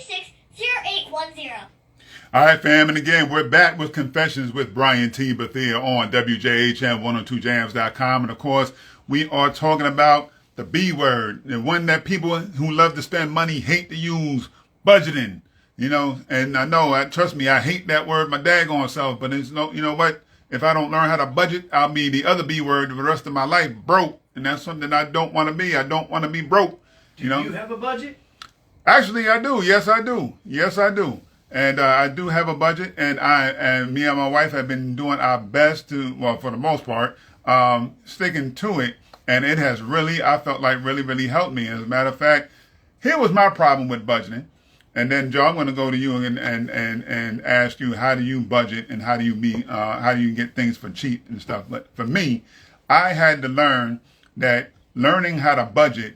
0810. All right, fam, and again, we're back with Confessions with Brian T. Bethea on WJHM102jams.com. And of course, we are talking about the B word, the one that people who love to spend money hate to use, budgeting. You know, and I know, trust me, I hate that word my daggone self, but it's no, you know what? If I don't learn how to budget, I'll be the other B word for the rest of my life, broke. And that's something I don't want to be. I don't want to be broke. Do you have a budget? Actually, I do. Yes, I do. Yes, I do. And I do have a budget, and me and my wife have been doing our best to, well, for the most part, sticking to it. And it has really, I felt like really helped me. As a matter of fact, here was my problem with budgeting. And then, Joe, I'm going to go to you and ask you, how do you budget and how do you get things for cheap and stuff? But for me, I had to learn that learning how to budget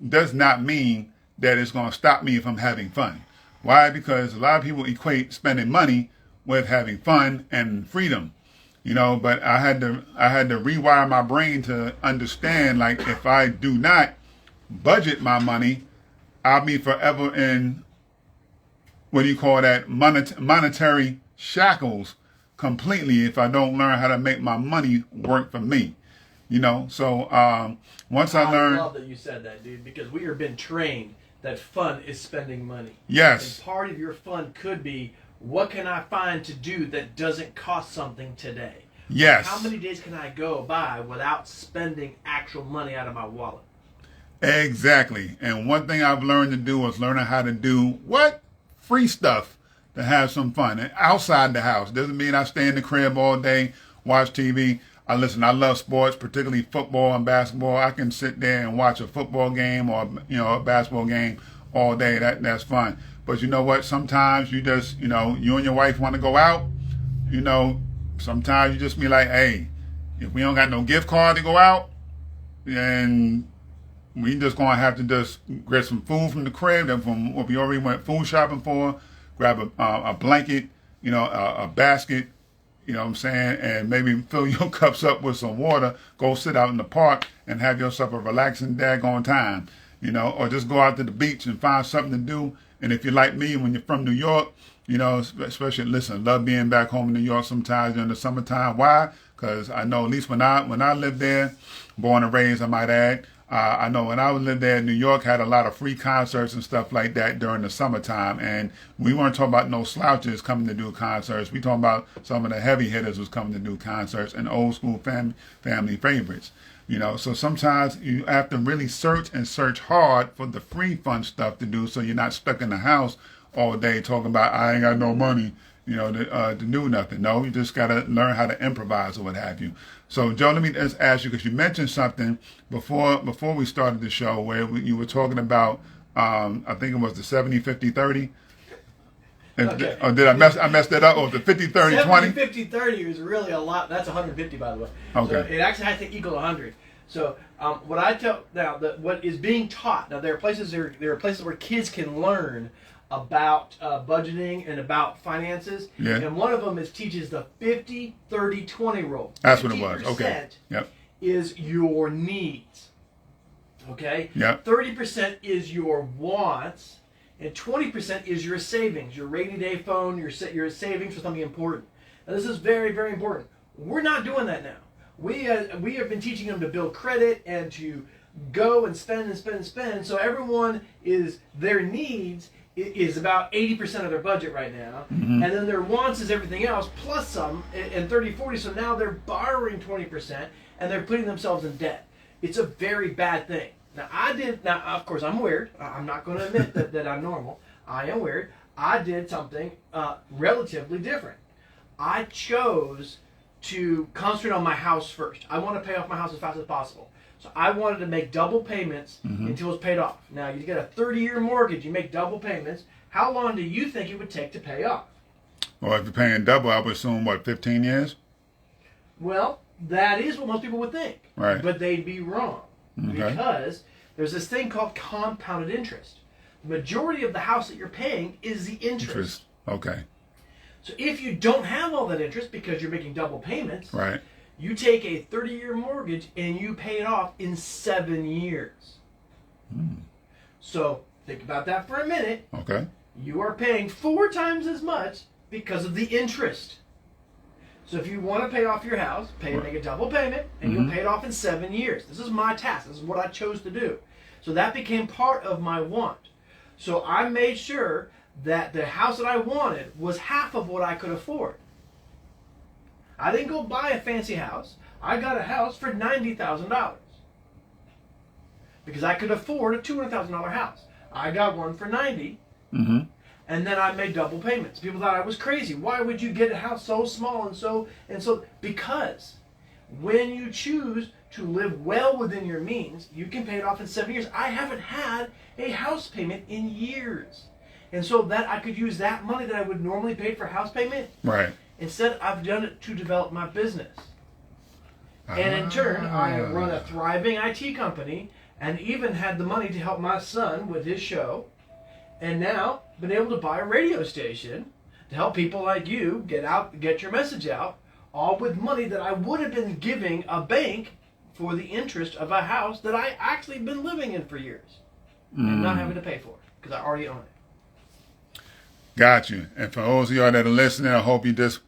does not mean that it's going to stop me from having fun. Why? Because a lot of people equate spending money with having fun and freedom, you know. But I had to rewire my brain to understand, like, if I do not budget my money, I'll be forever in, what do you call that, monetary shackles completely if I don't learn how to make my money work for me. You know, so once I learned... I love that you said that, dude, because we have been trained that fun is spending money. Yes. And part of your fun could be, what can I find to do that doesn't cost something today? Yes. How many days can I go by without spending actual money out of my wallet? Exactly. And one thing I've learned to do is learning how to do what? Free stuff to have some fun. And outside the house. Doesn't mean I stay in the crib all day, watch TV. I love sports, particularly football and basketball. I can sit there and watch a football game or, you know, a basketball game all day. That's fun. But you know what? Sometimes you just, you know, you and your wife want to go out. You know, sometimes you just be like, hey, if we don't got no gift card to go out, then we just going to have to just get some food from the crib, and from what we already went food shopping for, grab a blanket, you know, a basket, you know what I'm saying, and maybe fill your cups up with some water, go sit out in the park and have yourself a relaxing daggone time, you know, or just go out to the beach and find something to do. And if you're like me, when you're from New York, you know, especially, listen, love being back home in New York sometimes during the summertime. Why? Because I know, at least when I lived there, born and raised, I might add, I know when I lived there in New York, had a lot of free concerts and stuff like that during the summertime. And we weren't talking about no slouches coming to do concerts. We talking about some of the heavy hitters was coming to do concerts and old school family favorites. You know, so sometimes you have to really search hard for the free fun stuff to do, so you're not stuck in the house all day talking about, I ain't got no money, you know, to do nothing. No, you just got to learn how to improvise or what have you. So, Joe, let me just ask you, because you mentioned something before we started the show where you were talking about, I think it was the 70-50-30. Okay. Or did I mess that up? Or the 50-30-20? 50-30 is really a lot. That's 150, by the way. Okay. So it actually has to equal 100. So what I tell now, what is being taught now, there are places where kids can learn about budgeting and about finances. Yeah. And one of them teaches the 50-30-20 rule. That's what it was. Okay. Yep. Is your needs. Okay? Yep. 30% is your wants, and 20% is your savings, your rainy day phone, your savings for something important. Now, this is very, very important. We're not doing that now. We have been teaching them to build credit and to go and spend and spend and spend. So everyone their needs is about 80% of their budget right now. Mm-hmm. And then their wants is everything else plus some, and 30-40. So now they're borrowing 20% and they're putting themselves in debt. It's a very bad thing. Now, of course, I'm weird. I'm not going to admit that I'm normal. I am weird. I did something relatively different. I chose to concentrate on my house first. I want to pay off my house as fast as possible. So I wanted to make double payments until it's paid off. Now, you get a 30-year mortgage, you make double payments. How long do you think it would take to pay off? Well, if you're paying double, I would assume, 15 years? Well, that is what most people would think. Right. But they'd be wrong. Okay. Because there's this thing called compounded interest. The majority of the house that you're paying is the interest. Okay. So if you don't have all that interest because you're making double payments, right, you take a 30-year mortgage and you pay it off in 7 years. So think about that for a minute. Okay. you are paying 4 times as much because of the interest. So if you want to pay off your house, make a double payment, and you'll pay it off in 7 years. This is my task. This is what I chose to do. So that became part of my want. So I made sure that the house that I wanted was half of what I could afford. I didn't go buy a fancy house. I got a house for $90,000 because I could afford a $200,000 house. I got one for $90,000. And then I made double payments. People thought I was crazy. Why would you get a house so small and so? Because when you choose to live well within your means, you can pay it off in 7 years. I haven't had a house payment in years. And so that I could use that money that I would normally pay for house payment. Right. Instead, I've done it to develop my business. And in turn, I run a thriving IT company and even had the money to help my son with his show. And now been able to buy a radio station to help people like you get your message out, all with money that I would have been giving a bank for the interest of a house that I actually been living in for years and not having to pay for because I already own it. Got you. And for those of y'all that are listening, I hope he just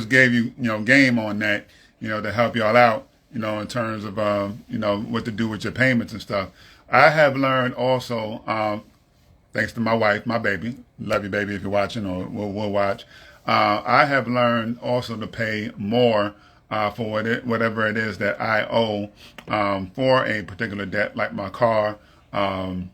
gave you, game on that, to help y'all out, in terms of, what to do with your payments and stuff. I have learned also, thanks to my wife, my baby, love you, baby, if you're watching or will watch. I have learned also to pay more for whatever it is that I owe for a particular debt, like my car, a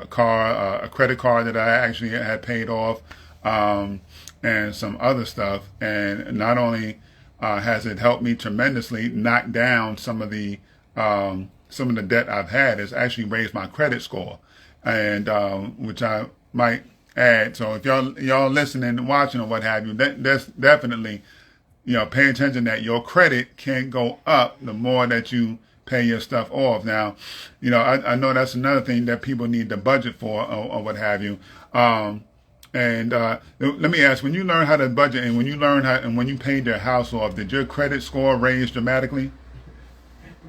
credit card that I actually had paid off, and some other stuff. And not only has it helped me tremendously knock down some of the debt I've had, it's actually raised my credit score. And which I might add. So if y'all listening and watching or what have you, that's definitely, pay attention that your credit can go up the more that you pay your stuff off. Now, I know that's another thing that people need to budget for or what have you. And let me ask, when you learn how to budget and when you paid your house off, did your credit score raise dramatically?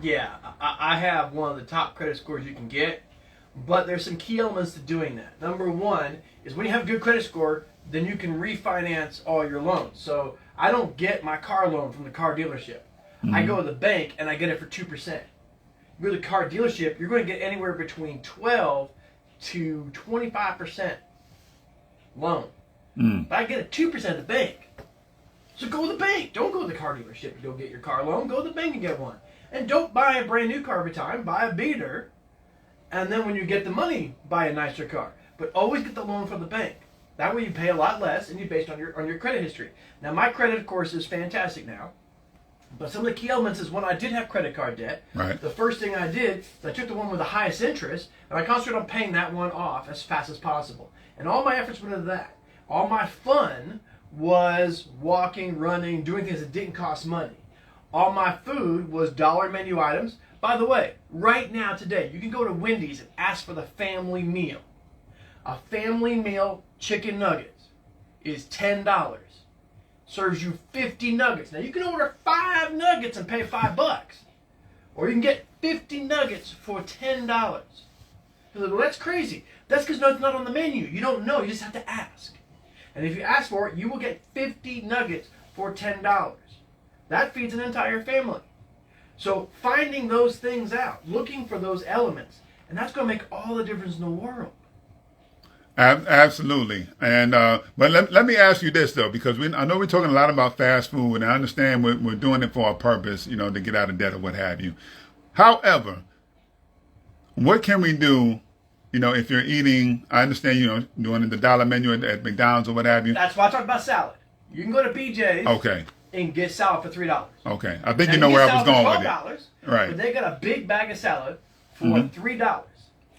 Yeah, I have one of the top credit scores you can get. But there's some key elements to doing that. Number one is when you have a good credit score, then you can refinance all your loans. So I don't get my car loan from the car dealership. I go to the bank and I get it for 2%. You go to the car dealership, you're going to get anywhere between 12 to 25% loan. But I get a 2% at the bank. So go to the bank. Don't go to the car dealership to go get your car loan. Go to the bank and get one. And don't buy a brand new car every time. Buy a beater. And then when you get the money, buy a nicer car. But always get the loan from the bank. That way you pay a lot less and you based on your credit history. Now my credit, of course, is fantastic now. But some of the key elements is when I did have credit card debt, right, the first thing I did is I took the one with the highest interest and I concentrated on paying that one off as fast as possible. And all my efforts went into that. All my fun was walking, running, doing things that didn't cost money. All my food was dollar menu items. By the way, right now, today, you can go to Wendy's and ask for the family meal. A family meal chicken nuggets is $10. Serves you 50 nuggets. Now, you can order 5 nuggets and pay $5. Or you can get 50 nuggets for $10. You're like, well, that's crazy. That's because it's not on the menu. You don't know. You just have to ask. And if you ask for it, you will get 50 nuggets for $10. That feeds an entire family. So finding those things out, looking for those elements, and that's going to make all the difference in the world. Absolutely. And but let me ask you this, though, because I know we're talking a lot about fast food, and I understand we're doing it for a purpose, to get out of debt or what have you. However, what can we do, if you're eating, I understand, doing the dollar menu at McDonald's or what have you. That's why I talked about salad. You can go to BJ's. Okay. And get salad for $3. Okay, I think you know where I was going with it. Right. But they got a big bag of salad for $3.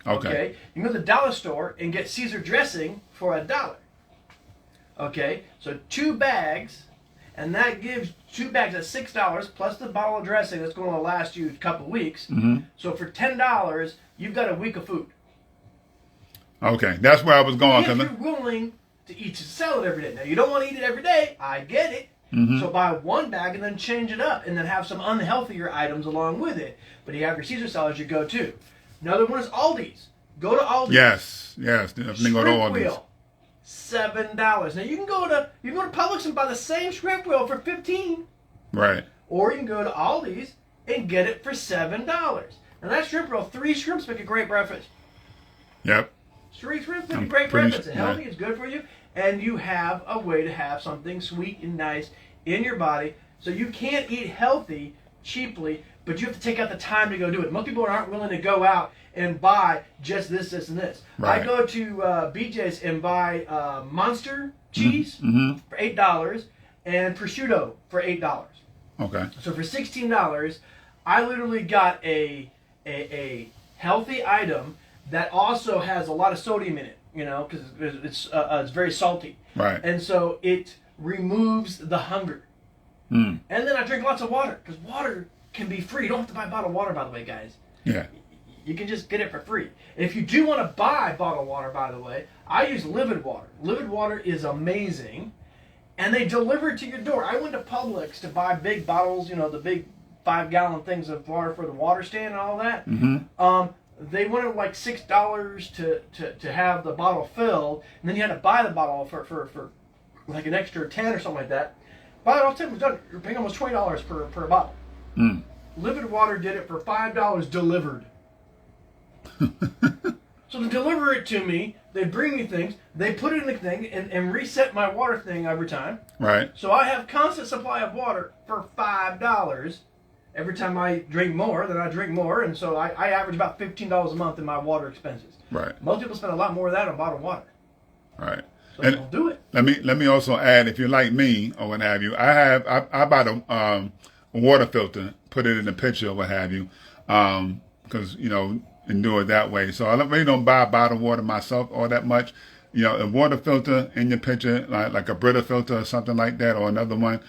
Okay. You can go to the dollar store and get Caesar dressing for $1. Okay. So 2 bags, and that gives 2 bags at $6 plus the bottle of dressing that's going to last you a couple weeks. So for $10, you've got a week of food. Okay, that's where I was going. If you're willing to eat salad every day. Now you don't want to eat it every day. I get it. So buy 1 bag and then change it up and then have some unhealthier items along with it. But you have your Caesar salad as your go-to. Another one is Aldi's. Go to Aldi. Yes, definitely go to Shrimp Aldi's. wheel, $7. Now you can go to Publix and buy the same shrimp wheel for $15, Right. or you can go to Aldi's and get it for $7. Now that shrimp wheel, 3 shrimps make a great breakfast. Yep. 3 shrimps make a I'm great pretty breakfast. It's healthy, right. it's good for you, and you have a way to have something sweet and nice in your body. So you can't eat healthy cheaply, but you have to take out the time to go do it. Most people aren't willing to go out and buy just this, and this. Right. I go to BJ's and buy Monster cheese Mm-hmm. for $8 and prosciutto for $8. Okay. So for $16, I literally got a healthy item that also has a lot of sodium in it, because it's very salty. Right. And so it removes the hunger. Mm. And then I drink lots of water, because water can be free. You don't have to buy bottled water, by the way, guys. Yeah. You can just get it for free. If you do want to buy bottled water, by the way, I use Livid Water. Livid Water is amazing, and they deliver it to your door. I went to Publix to buy big bottles, the big 5-gallon things of water for the water stand and all that. Mm-hmm. They wanted like $6 to have the bottle filled, and then you had to buy the bottle for like an extra 10 or something like that. By the time it was done, you're paying almost $20 per bottle. Mm. Livid Water did it for $5 delivered. So they deliver it to me, they bring me things, they put it in the thing and reset my water thing every time. Right. So I have constant supply of water for $5. Every time I drink more, then I drink more, and so I average about $15 a month in my water expenses. Right. Most people spend a lot more of that on bottled water. Right. So And don't do it. let me also add, if you're like me or what have you, I bought a water filter, put it in the pitcher or what have you, because and do it that way. So I really don't buy bottled water myself all that much. A water filter in your pitcher, like a Brita filter or something like that, or another one.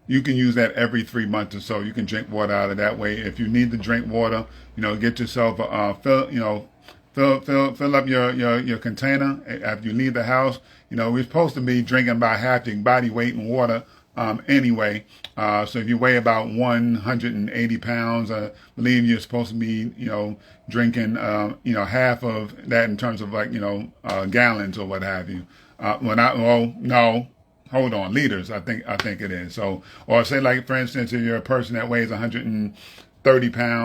You can use that every 3 months or so. You can drink water out of that way. If you need to drink water, get yourself fill up your container after you leave the house. We're supposed to be drinking about half your body weight in water anyway. So if you weigh about 180 pounds, I believe you're supposed to be drinking half of that in terms of gallons or what have you. No. Hold on, liters. I think it is. So, or say for instance, if you're a person that weighs 130 pounds.